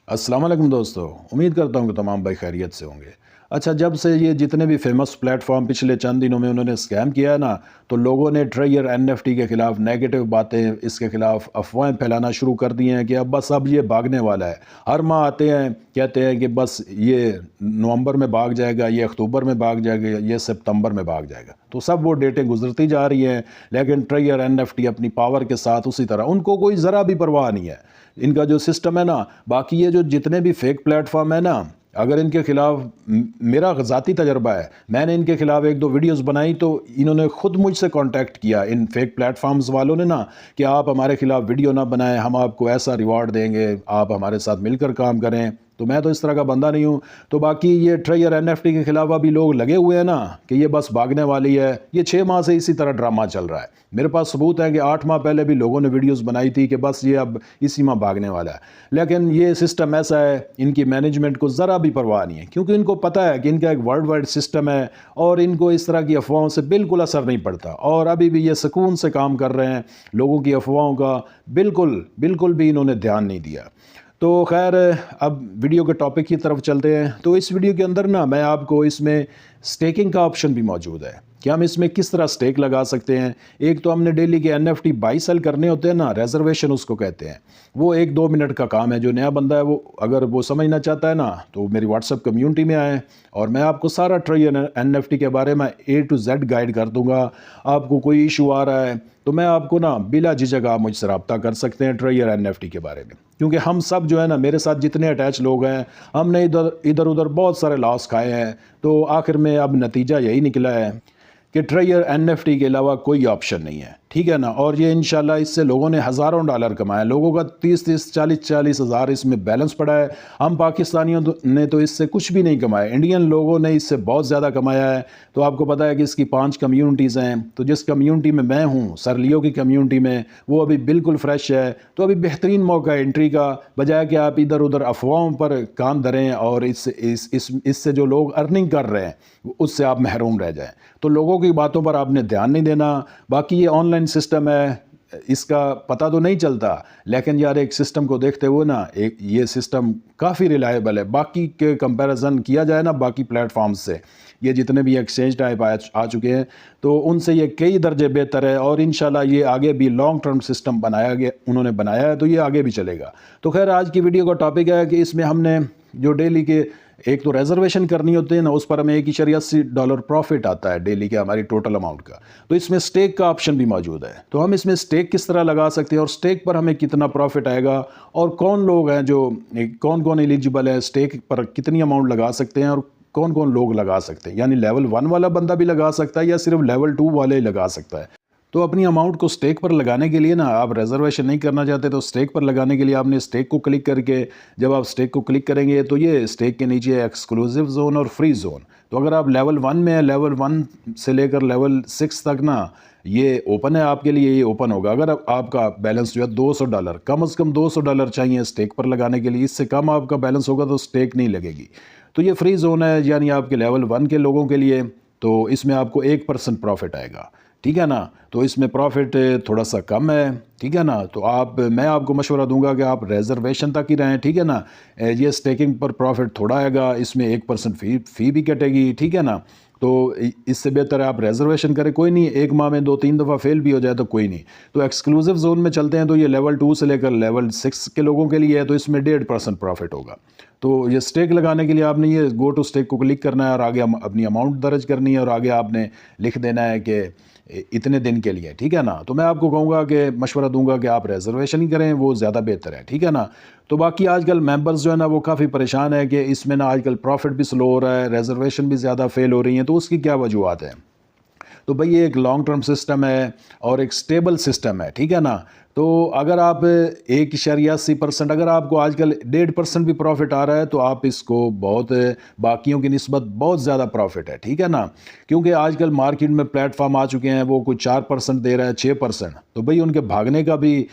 अस्सलाम वालेकुम दोस्तों, उम्मीद करता हूँ कि तमाम भाई खैरियत से होंगे। अच्छा, जब से ये जितने भी फेमस प्लेटफॉर्म पिछले चंद दिनों में उन्होंने स्कैम किया है ना, तो लोगों ने ट्रेयर एनएफटी के खिलाफ नेगेटिव बातें, इसके खिलाफ अफवाहें फैलाना शुरू कर दी हैं कि अब ये भागने वाला है। हर माह आते हैं, कहते हैं कि बस ये नवंबर में भाग जाएगा, ये अक्टूबर में भाग जाएगा, ये सितंबर में भाग जाएगा। तो सब वो डेटें गुजरती जा रही हैं, लेकिन ट्रेयर एनएफटी अपनी पावर के साथ उसी तरह, उनको कोई ज़रा भी परवाह नहीं है। इनका जो सिस्टम है ना, बाकी ये जो जितने भी फेक प्लेटफॉर्म है ना, अगर इनके खिलाफ मेरा ज़ाती तजर्बा है, मैंने इनके खिलाफ एक दो वीडियोस बनाई तो इन्होंने खुद मुझसे कांटेक्ट किया, इन फेक प्लेटफॉर्म्स वालों ने ना, कि आप हमारे खिलाफ वीडियो ना बनाएं, हम आपको ऐसा रिवॉर्ड देंगे, आप हमारे साथ मिलकर काम करें। तो मैं तो इस तरह का बंदा नहीं हूँ। तो बाकी ये ट्रेयर एनएफटी के खिलाफ अभी लोग लगे हुए हैं ना, कि ये बस भागने वाली है। ये 6 माह से इसी तरह ड्रामा चल रहा है। मेरे पास सबूत है कि 8 माह पहले भी लोगों ने वीडियोस बनाई थी कि बस ये अब इसी माह भागने वाला है। लेकिन ये सिस्टम ऐसा है, इनकी मैनेजमेंट को ज़रा भी परवाह नहीं है, क्योंकि इनको पता है कि इनका एक वर्ल्ड वाइड सिस्टम है और इनको इस तरह की अफवाहों से बिल्कुल असर नहीं पड़ता। और अभी भी ये सुकून से काम कर रहे हैं, लोगों की अफवाहों का बिल्कुल भी इन्होंने ध्यान नहीं दिया। तो खैर, अब वीडियो के टॉपिक की तरफ चलते हैं। तो इस वीडियो के अंदर ना मैं आपको इसमें स्टेकिंग का ऑप्शन भी मौजूद है कि हम इसमें किस तरह स्टेक लगा सकते हैं। एक तो हमने डेली के एनएफटी बाई सेल करने होते हैं ना, रिजर्वेशन उसको कहते हैं। वो 1-2 मिनट का काम है। जो नया बंदा है वो अगर वो समझना चाहता है ना, तो मेरी व्हाट्सएप कम्युनिटी में आए और मैं आपको सारा ट्रेयर एनएफटी के बारे में A to Z गाइड कर दूंगा। आपको कोई इशू आ रहा है तो मैं आपको ना बिला झिझक आप मुझसे रब्ता कर सकते हैं ट्रेयर एनएफटी के बारे में, क्योंकि हम सब जो है ना, मेरे साथ जितने अटैच लोग हैं, हमने इधर उधर बहुत सारे लॉस खाए हैं। तो आखिर में अब नतीजा यही निकला है कि ट्रेयर एनएफटी के अलावा कोई ऑप्शन नहीं है, ठीक है ना। और ये इंशाल्लाह इससे लोगों ने हज़ारों डॉलर कमाया, लोगों का 30-30, 40-40 हज़ार इसमें बैलेंस पड़ा है। हम पाकिस्तानियों ने तो इससे कुछ भी नहीं कमाया, इंडियन लोगों ने इससे बहुत ज़्यादा कमाया है। तो आपको पता है कि इसकी 5 कम्युनिटीज़ हैं। तो जिस कम्युनिटी में मैं हूँ, सर लियो की कम्युनिटी में, वो अभी बिल्कुल फ्रेश है। तो अभी बेहतरीन मौका है एंट्री का, बजाय कि आप इधर उधर अफवाहों पर कान धरें और इससे जो लोग अर्निंग कर रहे हैं उससे आप महरूम रह जाएं। तो लोगों की बातों पर आपने ध्यान नहीं देना। बाकी ये ऑनलाइन सिस्टम है, इसका पता तो नहीं चलता, लेकिन यार एक सिस्टम को देखते हुए ना, एक ये सिस्टम काफ़ी रिलायबल है। बाकी के कंपैरिजन किया जाए ना बाकी प्लेटफॉर्म्स से, ये जितने भी एक्सचेंज टाइप आ चुके हैं, तो उनसे ये कई दर्जे बेहतर है। और इंशाल्लाह ये आगे भी लॉन्ग टर्म सिस्टम उन्होंने बनाया है, तो ये आगे भी चलेगा। तो खैर, आज की वीडियो का टॉपिक है कि इसमें हमने जो डेली के एक तो रिजर्वेशन करनी होती है ना, उस पर हमें $1.80 प्रॉफिट आता है डेली के हमारी टोटल अमाउंट का। तो इसमें स्टेक का ऑप्शन भी मौजूद है। तो हम इसमें स्टेक किस तरह लगा सकते हैं और स्टेक पर हमें कितना प्रॉफिट आएगा, और कौन लोग हैं जो कौन कौन एलिजिबल है, स्टेक पर कितनी अमाउंट लगा सकते हैं और कौन कौन लोग लगा सकते हैं। यानी लेवल 1 वाला बंदा भी लगा सकता है या सिर्फ लेवल 2 वाले ही लगा सकता है। तो अपनी अमाउंट को स्टेक पर लगाने के लिए ना, आप रिजर्वेशन नहीं करना चाहते तो स्टेक पर लगाने के लिए आपने स्टेक को क्लिक करके, जब आप स्टेक को क्लिक करेंगे तो ये स्टेक के नीचे है एक्सक्लूसिव जोन और फ्री जोन। तो अगर आप लेवल 1 में है, लेवल 1 से लेकर लेवल 6 तक ना ये ओपन है आपके लिए, ये ओपन होगा। अगर आपका बैलेंस जो है $200, कम से कम $200 चाहिए स्टेक पर लगाने के लिए, इससे कम आपका बैलेंस होगा तो स्टेक नहीं लगेगी। तो ये फ्री जोन है, यानी आपके लेवल 1 के लोगों के लिए। तो इसमें आपको 1% प्रॉफिट आएगा, ठीक है ना। तो इसमें प्रॉफिट थोड़ा सा कम है, ठीक है ना। तो मैं आपको मशवरा दूंगा कि आप रिजर्वेशन तक ही रहें, ठीक है ना। ये स्टेकिंग पर प्रॉफिट थोड़ा आएगा, इसमें 1% फ़ी भी कटेगी, ठीक है ना। तो इससे बेहतर है आप रिजर्वेशन करें। कोई नहीं, एक माह में 2-3 दफ़ा फेल भी हो जाए तो कोई नहीं। तो एक्सक्लूसिव जोन में चलते हैं। तो ये लेवल 2 से लेकर लेवल 6 के लोगों के लिए है। तो इसमें 1.5% प्रॉफिट होगा। तो ये स्टेक लगाने के लिए आपने ये गो टू स्टेक को क्लिक करना है और आगे अपनी अमाउंट दर्ज करनी है और आगे आपने लिख देना है कि इतने दिन के लिए, ठीक है ना। तो मैं आपको कहूँगा कि मशवरा दूंगा कि आप रिजर्वेशन ही करें, वो ज़्यादा बेहतर है, ठीक है ना। तो बाकी आजकल मेंबर्स जो है ना वो काफ़ी परेशान है कि इसमें ना आजकल प्रॉफिट भी स्लो हो रहा है, रिजर्वेशन भी ज़्यादा फेल हो रही हैं। तो उसकी क्या वजूहत है? तो भाई ये एक लॉन्ग टर्म सिस्टम है और एक स्टेबल सिस्टम है, ठीक है ना। तो अगर आप 1.80%, अगर आपको आजकल 1.5% भी प्रॉफिट आ रहा है तो आप इसको बहुत, बाकियों की निस्बत बहुत ज़्यादा प्रॉफिट है, ठीक है ना। क्योंकि आजकल मार्केट में प्लेटफॉर्म आ चुके हैं, वो कुछ 4% दे रहा है, 6%। तो भाई उनके भागने का भी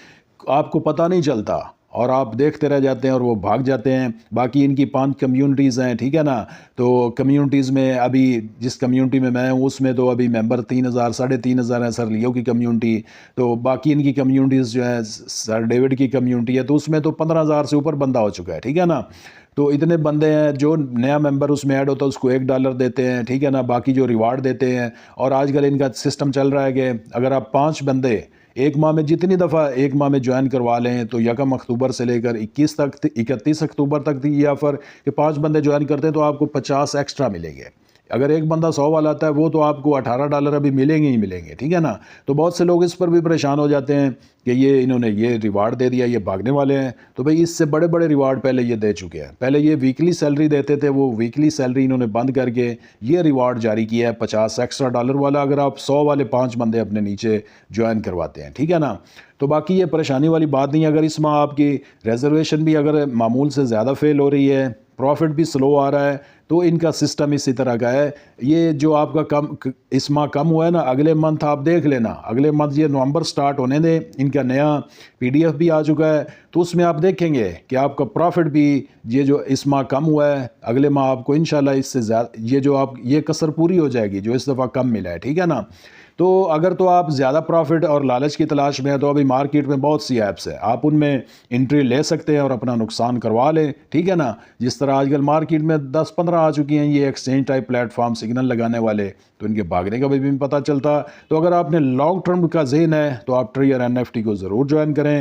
आपको पता नहीं चलता। اور آپ دیکھتے رہ جاتے ہیں اور وہ بھاگ جاتے ہیں. باقی ان کی 5 کمیونٹیز ہیں, ٹھیک ہے نا. تو کمیونٹیز میں ابھی جس کمیونٹی میں میں ہوں اس میں تو ابھی ممبر 3,000 3,500 ہیں. سر لیو کی کمیونٹی, تو باقی ان کی کمیونٹیز جو ہیں, سر ڈیوڈ کی کمیونٹی ہے, تو اس میں تو 15,000 سے اوپر بندہ ہو چکا ہے, ٹھیک ہے نا. تو اتنے بندے ہیں, جو نیا ممبر اس میں ایڈ ہوتا ہے اس کو $1 دیتے ہیں, ٹھیک ہے نا. باقی جو ریوارڈ دیتے ہیں, اور آج کل ان کا سسٹم چل رہا ہے کہ اگر آپ 5 بندے ایک ماہ میں جتنی دفعہ ایک ماہ میں جوائن کروا لیں, تو 1 اکتوبر سے لے کر 31 اکتوبر تک تھی یہ آفر کہ 5 بندے جوائن کرتے ہیں تو آپ کو 50 ایکسٹرا ملیں گے. اگر ایک بندہ 100 والا آتا ہے وہ تو آپ کو $18 ابھی ملیں گے ہی ملیں گے, ٹھیک ہے نا. تو بہت سے لوگ اس پر بھی پریشان ہو جاتے ہیں کہ یہ انہوں نے یہ ریوارڈ دے دیا, یہ بھاگنے والے ہیں. تو بھئی اس سے بڑے بڑے ریوارڈ پہلے یہ دے چکے ہیں. پہلے یہ ویکلی سیلری دیتے تھے, وہ ویکلی سیلری انہوں نے بند کر کے یہ ریوارڈ جاری کیا ہے $50 ایکسٹرا والا, اگر آپ 100 والے 5 بندے اپنے نیچے جوائن کرواتے ہیں, ٹھیک ہے نا. تو باقی یہ پریشانی والی بات نہیں ہے. اگر اس ماہ آپ کی ریزرویشن بھی اگر معمول سے زیادہ فیل ہو رہی ہے, پروفٹ بھی سلو آ رہا ہے, تو ان کا سسٹم اسی طرح کا ہے. یہ جو آپ کا اس ماہ کم ہوا ہے نا, اگلے منتھ آپ دیکھ لینا, اگلے منتھ یہ نومبر سٹارٹ ہونے دیں, ان کا نیا PDF بھی آ چکا ہے, تو اس میں آپ دیکھیں گے کہ آپ کا پروفٹ بھی یہ جو اس ماہ کم ہوا ہے, اگلے ماہ آپ کو انشاءاللہ اس سے زیادہ یہ کسر پوری ہو جائے گی جو اس دفعہ کم ملا ہے, ٹھیک ہے نا. تو اگر تو آپ زیادہ پروفٹ اور لالچ کی تلاش میں ہیں تو ابھی مارکیٹ میں بہت سی ایپس ہیں, آپ ان میں انٹری لے سکتے ہیں اور اپنا نقصان کروا لیں, ٹھیک ہے نا. جس طرح آج کل مارکیٹ میں 10-15 آ چکی ہیں یہ exchange type plate form signal لگانے والے, تو ان کے بھاگنے کا بھی پتہ چلتا. تو اگر آپ نے لانگ ٹرم کا ذہن ہے تو آپ ٹریئر NFT کو ضرور جوائن کریں.